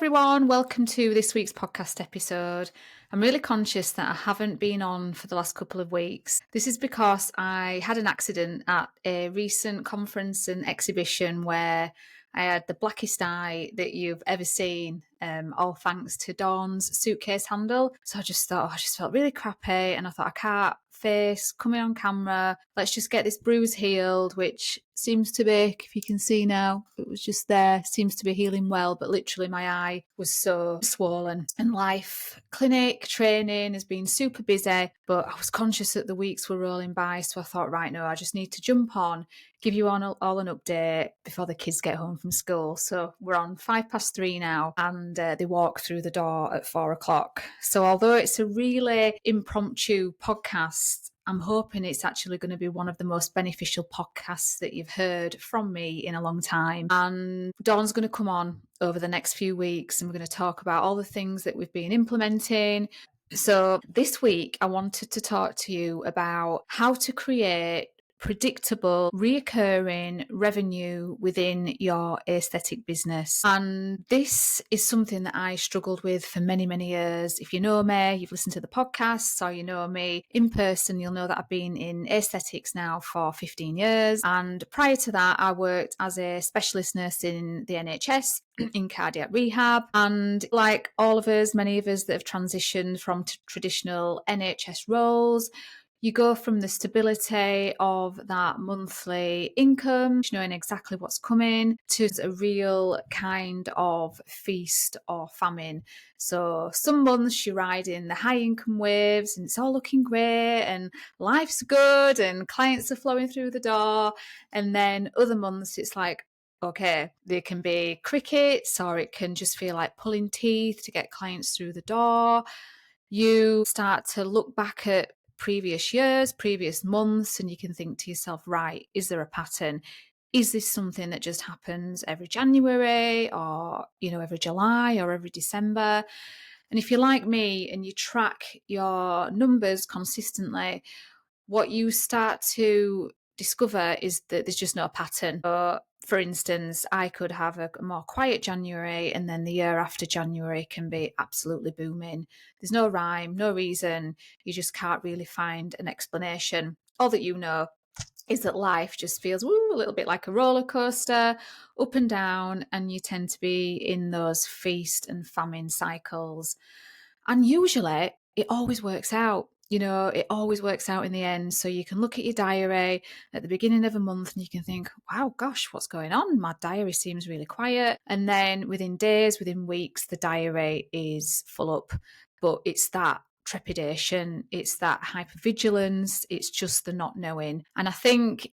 everyone, welcome to this week's podcast episode. I'm really conscious that I haven't been on for the last couple of weeks. This is because I had an accident at a recent conference and exhibition where I had the blackest eye that you've ever seen, all thanks to Dawn's suitcase handle. So I just felt really crappy, and I thought, I can't face coming on camera. Let's just get this bruise healed, which seems to be, if you can see now, it was just there, seems to be healing well, but literally my eye was so swollen. And life, clinic, training has been super busy, but I was conscious that the weeks were rolling by, so I thought, right, no, I just need to jump on, give you all an update before the kids get home from school. So we're on 3:05 now, and they walk through the door at 4:00. So although it's a really impromptu podcast, I'm hoping it's actually going to be one of the most beneficial podcasts that you've heard from me in a long time. And Dawn's going to come on over the next few weeks, and we're going to talk about all the things that we've been implementing. So this week, I wanted to talk to you about how to create predictable, reoccurring revenue within your aesthetic business. And this is something that I struggled with for many, many years. If you know me, you've listened to the podcasts, or you know me in person, you'll know that I've been in aesthetics now for 15 years. And prior to that, I worked as a specialist nurse in the NHS in cardiac rehab. And like all of us, many of us that have transitioned from traditional NHS roles, you go from the stability of that monthly income, knowing exactly what's coming, to a real kind of feast or famine. So some months you're riding the high income waves and it's all looking great and life's good and clients are flowing through the door. And then other months it's like, okay, there can be crickets, or it can just feel like pulling teeth to get clients through the door. You start to look back at previous years, previous months, and you can think to yourself, right, is there a pattern? Is this something that just happens every January, or, every July or every December? And if you're like me and you track your numbers consistently, what you start to discover is that there's just no pattern. So, for instance, I could have a more quiet January, and then the year after January can be absolutely booming. There's no rhyme, no reason. You just can't really find an explanation. All that you know is that life just feels a little bit like a roller coaster, up and down, and you tend to be in those feast and famine cycles. And usually it always works out. It always works out in the end. So you can look at your diary at the beginning of a month and you can think, wow, gosh, what's going on? My diary seems really quiet. And then within days, within weeks, the diary is full up. But it's that trepidation, it's that hypervigilance, it's just the not knowing. And I think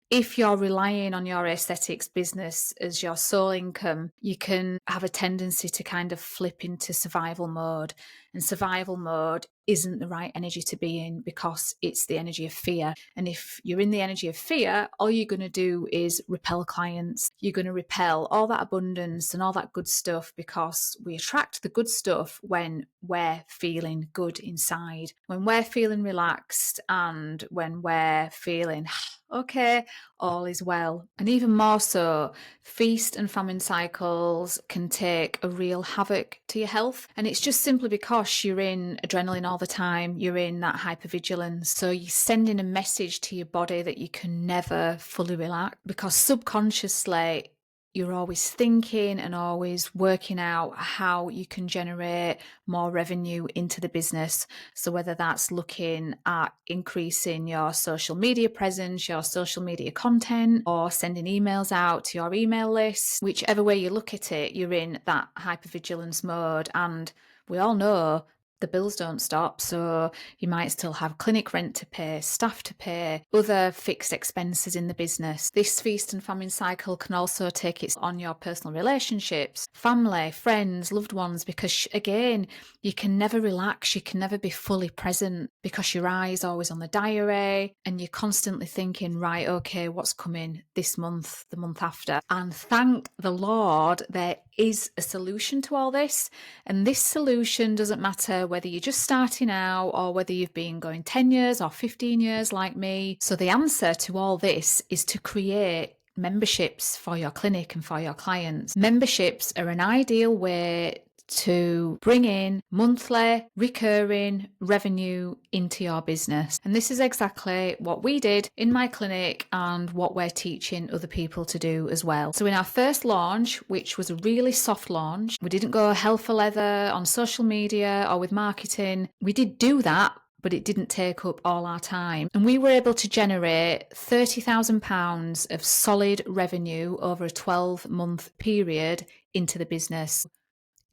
if you're relying on your aesthetics business as your sole income, you can have a tendency to kind of flip into survival mode. And survival mode isn't the right energy to be in, because it's the energy of fear. And if you're in the energy of fear, all you're going to do is repel clients. You're going to repel all that abundance and all that good stuff, because we attract the good stuff when we're feeling good inside, when we're feeling relaxed, and when we're feeling okay, all is well. And even more so, feast and famine cycles can take a real havoc to your health. And it's just simply because you're in adrenaline all the time, you're in that hypervigilance. So you're sending a message to your body that you can never fully relax, because subconsciously you're always thinking and always working out how you can generate more revenue into the business. So whether that's looking at increasing your social media presence, your social media content, or sending emails out to your email list, whichever way you look at it, you're in that hypervigilance mode. And we all know the bills don't stop, so you might still have clinic rent to pay, staff to pay, other fixed expenses in the business. This feast and famine cycle can also take its on your personal relationships, family, friends, loved ones, because again, you can never relax, you can never be fully present, because your eye's always on the diary and you're constantly thinking, right, okay, what's coming this month, the month after? And thank the Lord, there is a solution to all this. And this solution doesn't matter whether you're just starting out or whether you've been going 10 years or 15 years like me. So the answer to all this is to create memberships for your clinic and for your clients. Memberships are an ideal way to bring in monthly recurring revenue into your business. And this is exactly what we did in my clinic and what we're teaching other people to do as well. So in our first launch, which was a really soft launch, we didn't go hell for leather on social media or with marketing. We did do that, but it didn't take up all our time. And we were able to generate £30,000 of solid revenue over a 12-month period into the business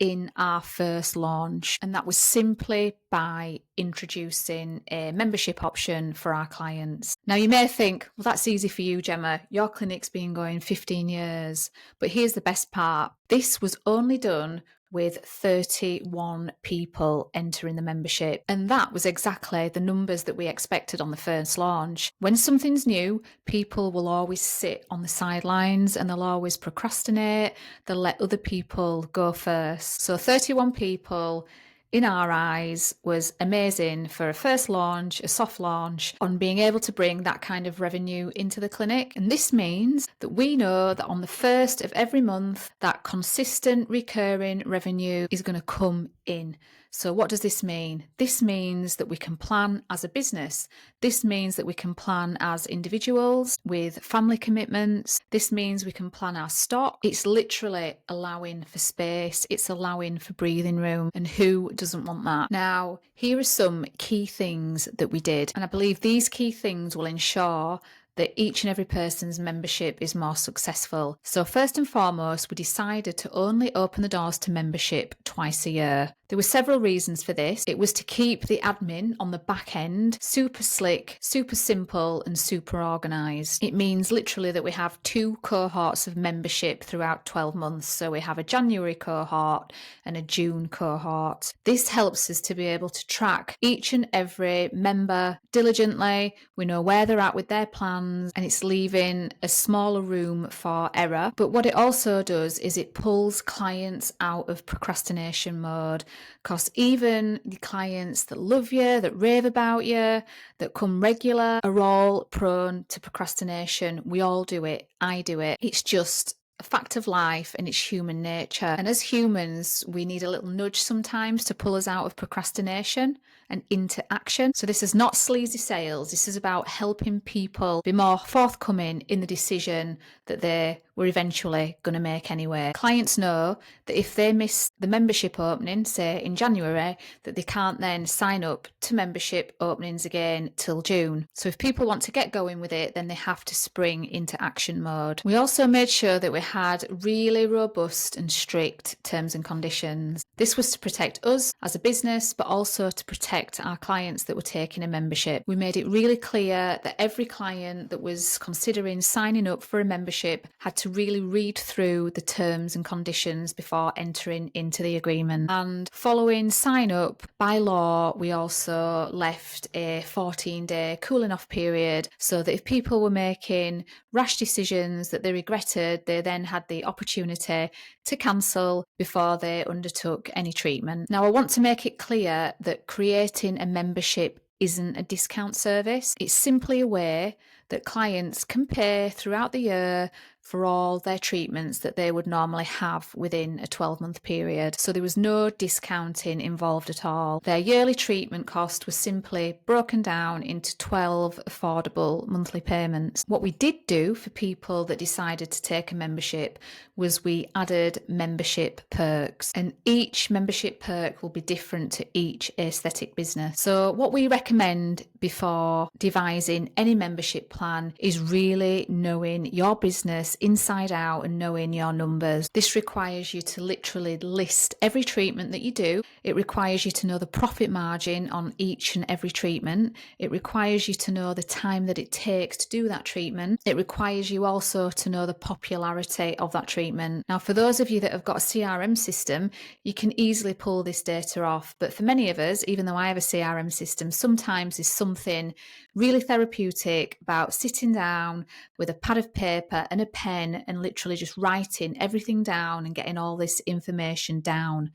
in our first launch. And that was simply by introducing a membership option for our clients. Now you may think, well, that's easy for you, Gemma. Your clinic's been going 15 years. But here's the best part. This was only done with 31 people entering the membership. And that was exactly the numbers that we expected on the first launch. When something's new, people will always sit on the sidelines and they'll always procrastinate. They'll let other people go first. So 31 people in our eyes was amazing for a first launch, a soft launch, on being able to bring that kind of revenue into the clinic. And this means that we know that on the first of every month, that consistent recurring revenue is going to come in. So what does this mean? This means that we can plan as a business. This means that we can plan as individuals with family commitments. This means we can plan our stock. It's literally allowing for space. It's allowing for breathing room. And who doesn't want that? Now, here are some key things that we did. And I believe these key things will ensure that each and every person's membership is more successful. So first and foremost, we decided to only open the doors to membership twice a year. There were several reasons for this. It was to keep the admin on the back end super slick, super simple, and super organised. It means literally that we have 2 cohorts of membership throughout 12 months. So we have a January cohort and a June cohort. This helps us to be able to track each and every member diligently. We know where they're at with their plans, and it's leaving a smaller room for error. But what it also does is it pulls clients out of procrastination mode. Because even the clients that love you, that rave about you, that come regular, are all prone to procrastination. We all do it. I do it. It's just a fact of life and it's human nature. And as humans, we need a little nudge sometimes to pull us out of procrastination and into action. So this is not sleazy sales. This is about helping people be more forthcoming in the decision that they were eventually going to make anyway. Clients know that if they miss the membership opening, say in January, that they can't then sign up to membership openings again till June. So if people want to get going with it, then they have to spring into action mode. We also made sure that we had really robust and strict terms and conditions. This was to protect us as a business, but also to protect our clients that were taking a membership. We made it really clear that every client that was considering signing up for a membership had to really read through the terms and conditions before entering into the agreement. And following sign up, by law, we also left a 14-day cooling off period so that if people were making rash decisions that they regretted, they then had the opportunity to cancel before they undertook any treatment. Now, I want to make it clear that creating a membership isn't a discount service. It's simply a way that clients can pay throughout the year for all their treatments that they would normally have within a 12-month period. So there was no discounting involved at all. Their yearly treatment cost was simply broken down into 12 affordable monthly payments. What we did do for people that decided to take a membership was we added membership perks, and each membership perk will be different to each aesthetic business. So what we recommend before devising any membership plan is really knowing your business inside out and knowing your numbers. This requires you to literally list every treatment that you do. It requires you to know the profit margin on each and every treatment. It requires you to know the time that it takes to do that treatment. It requires you also to know the popularity of that treatment. Now, for those of you that have got a CRM system, you can easily pull this data off. But for many of us, even though I have a CRM system, sometimes there's something really therapeutic about sitting down with a pad of paper and a pen and literally just writing everything down and getting all this information down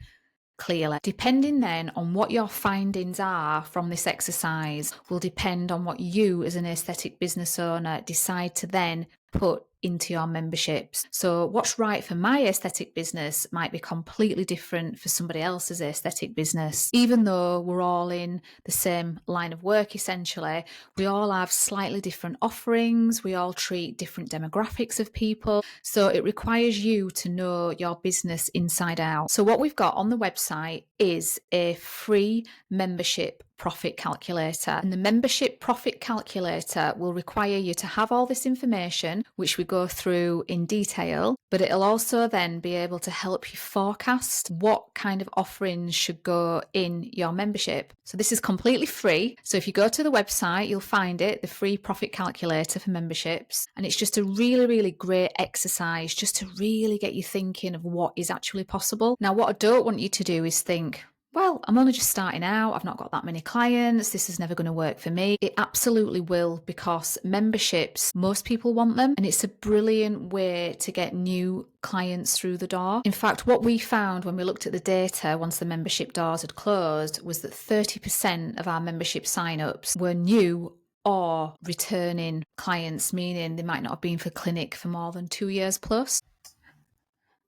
clearly. Depending then on what your findings are from this exercise will depend on what you as an aesthetic business owner decide to then put into your memberships. So what's right for my aesthetic business might be completely different for somebody else's aesthetic business. Even though we're all in the same line of work, essentially, we all have slightly different offerings. We all treat different demographics of people. So it requires you to know your business inside out. So what we've got on the website is a free membership profit calculator. And the membership profit calculator will require you to have all this information, which we go through in detail, but it'll also then be able to help you forecast what kind of offerings should go in your membership. So this is completely free. So if you go to the website, you'll find it, the free profit calculator for memberships. And it's just a really, really great exercise just to really get you thinking of what is actually possible. Now, what I don't want you to do is think, well, I'm only just starting out. I've not got that many clients. This is never going to work for me. It absolutely will, because memberships, most people want them, and it's a brilliant way to get new clients through the door. In fact, what we found when we looked at the data once the membership doors had closed was that 30% of our membership sign-ups were new or returning clients, meaning they might not have been for clinic for more than 2 years plus.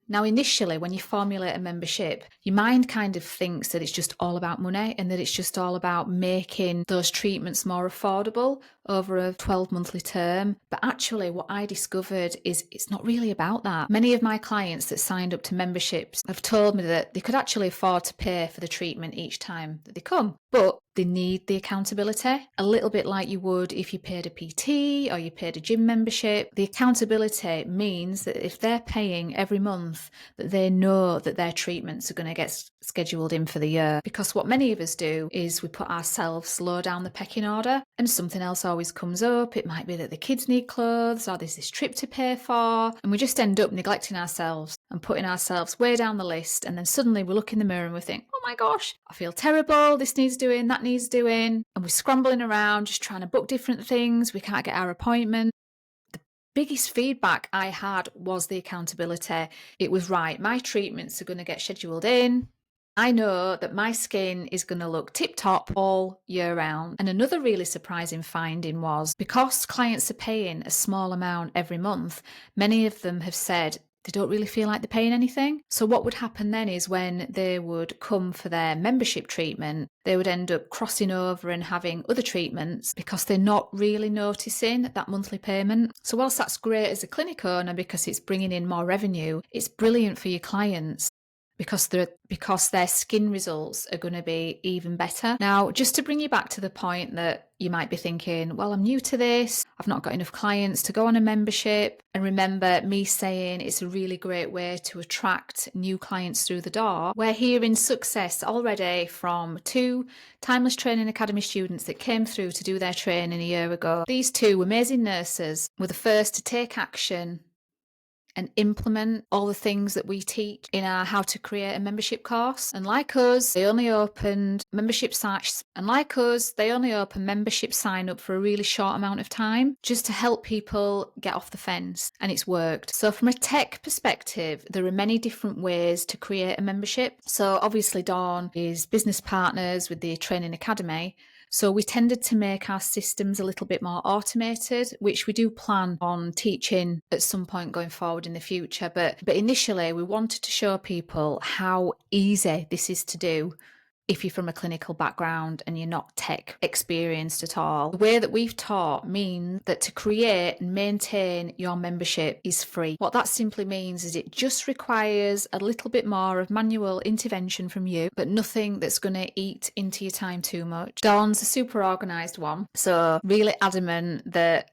Now, initially, when you formulate a membership, your mind kind of thinks that it's just all about money and that it's just all about making those treatments more affordable over a 12-monthly term. But actually, what I discovered is it's not really about that. Many of my clients that signed up to memberships have told me that they could actually afford to pay for the treatment each time that they come, but they need the accountability, a little bit like you would if you paid a PT or you paid a gym membership. The accountability means that if they're paying every month, that they know that their treatments are going to get scheduled in for the year. Because what many of us do is we put ourselves low down the pecking order and something else always comes up. It might be that the kids need clothes or there's this trip to pay for, and we just end up neglecting ourselves and putting ourselves way down the list. And then suddenly we look in the mirror and we think, oh my gosh, I feel terrible. This needs doing, that needs doing. And we're scrambling around just trying to book different things. We can't get our appointment. The biggest feedback I had was the accountability. It was right. My treatments are going to get scheduled in. I know that my skin is going to look tip-top all year round. And another really surprising finding was, because clients are paying a small amount every month, many of them have said they don't really feel like they're paying anything. So what would happen then is when they would come for their membership treatment, they would end up crossing over and having other treatments because they're not really noticing that monthly payment. So whilst that's great as a clinic owner because it's bringing in more revenue, it's brilliant for your clients because their skin results are going to be even better. Now, just to bring you back to the point that you might be thinking, well, I'm new to this, I've not got enough clients to go on a membership. And remember me saying it's a really great way to attract new clients through the door. We're hearing success already from 2 Timeless Training Academy students that came through to do their training a year ago. These 2 amazing nurses were the first to take action and implement all the things that we teach in our How to Create a Membership course. And like us, they only opened membership sites. And like us, they only open membership sign up for a really short amount of time just to help people get off the fence. And it's worked. So from a tech perspective, there are many different ways to create a membership. So obviously Dawn is business partners with the Training Academy. So we tended to make our systems a little bit more automated, which we do plan on teaching at some point going forward in the future. But initially, we wanted to show people how easy this is to do if you're from a clinical background and you're not tech experienced at all. The way that we've taught means that to create and maintain your membership is free. What that simply means is it just requires a little bit more of manual intervention from you, but nothing that's going to eat into your time too much. Dawn's a super organised one, so really adamant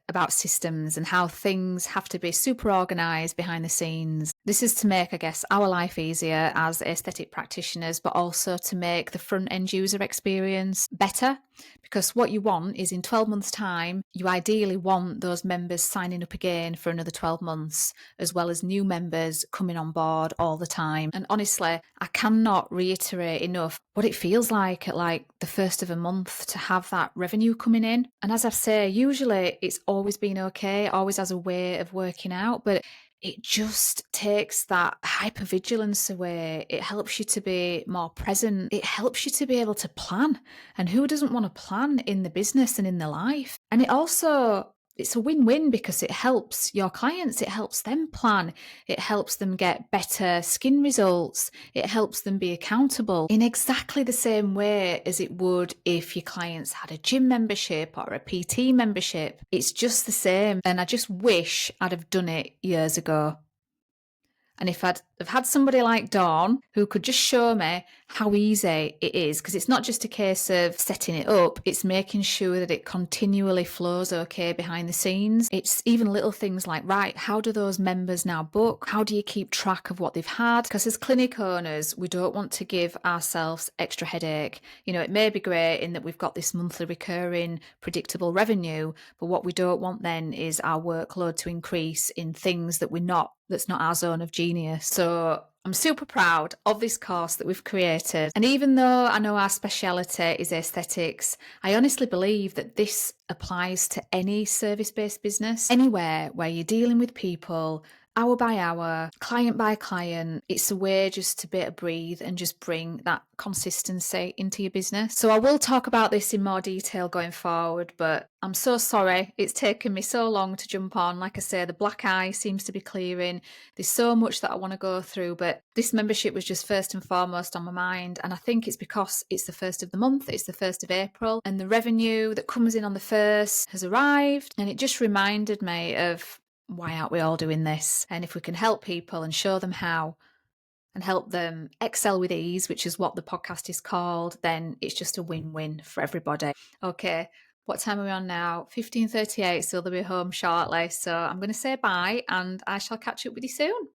about systems and how things have to be super organised behind the scenes. This is to make, I guess, our life easier as aesthetic practitioners, but also to make the front end user experience better, because what you want is in 12 months time, you ideally want those members signing up again for another 12 months, as well as new members coming on board all the time. And honestly, I cannot reiterate enough what it feels like at the first of a month to have that revenue coming in. And as I say, usually it's always been okay, always has a way of working out, but it just takes that hypervigilance away. It helps you to be more present. It helps you to be able to plan. And who doesn't want to plan in the business and in the life? And it also it's a win-win because it helps your clients, it helps them plan, it helps them get better skin results, it helps them be accountable in exactly the same way as it would if your clients had a gym membership or a PT membership. It's just the same, and I just wish I'd have done it years ago. And if I'd have had somebody like Dawn who could just show me how easy it is, because it's not just a case of setting it up, it's making sure that it continually flows okay behind the scenes. It's even little things like, right, how do those members now book? How do you keep track of what they've had? Because as clinic owners, we don't want to give ourselves extra headache. You know, it may be great in that we've got this monthly recurring predictable revenue, but what we don't want then is our workload to increase in things that that's not our zone of genius. So I'm super proud of this course that we've created. And even though I know our speciality is aesthetics, I honestly believe that this applies to any service-based business, anywhere where you're dealing with people hour by hour, client by client. It's a way just to be able to breathe and just bring that consistency into your business. So I will talk about this in more detail going forward, but I'm so sorry it's taken me so long to jump on. Like I say, the black eye seems to be clearing. There's so much that I want to go through, but this membership was just first and foremost on my mind. And I think it's because it's the first of the month, it's the 1st of April, and the revenue that comes in on the 1st has arrived. And it just reminded me of, why aren't we all doing this? And if we can help people and show them how and help them excel with ease, which is what the podcast is called, then it's just a win-win for everybody. Okay, what time are we on now? 15:38, so they'll be home shortly. So I'm going to say bye and I shall catch up with you soon.